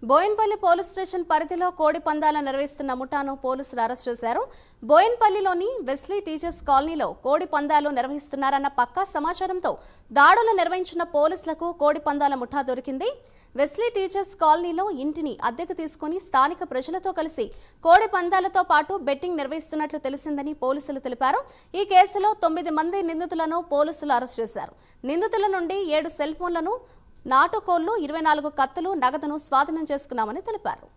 Boinpally police station పరిధిలో కోడి పందాల నిర్వహిస్తున్న ముఠాను పోలీసులు అరెస్ట్ చేశారు. బోయిన్పల్లిలోని వెస్లీ టీచర్స్ కాలనీలో కోడి పందాలు నిర్వహిస్తున్నారన్న పక్కా సమాచారంతో దాడులు నిర్వహించిన పోలీసులకు కోడి పందాల ముఠా దొరికింది. వెస్లీ టీచర్స్ కాలనీలో ఇంటిని అద్దెకు తీసుకుని స్థానిక ప్రజలతో కలిసి కోడి పందాలతో పాటు బెట్టింగ్ నిర్వహిస్తున్నట్లు తెలిసిందని పోలీసులు తెలిపారు. ఈ కేసులో 9 మంది నిందితులను పోలీసులు అరెస్ట్ చేశారు. నిందితుల నుండి 7 సెల్ ఫోన్లను, నాటుకోళ్లు, 24 కత్తులు, నగదును స్వాధీనం చేసుకున్నామని తెలిపారు.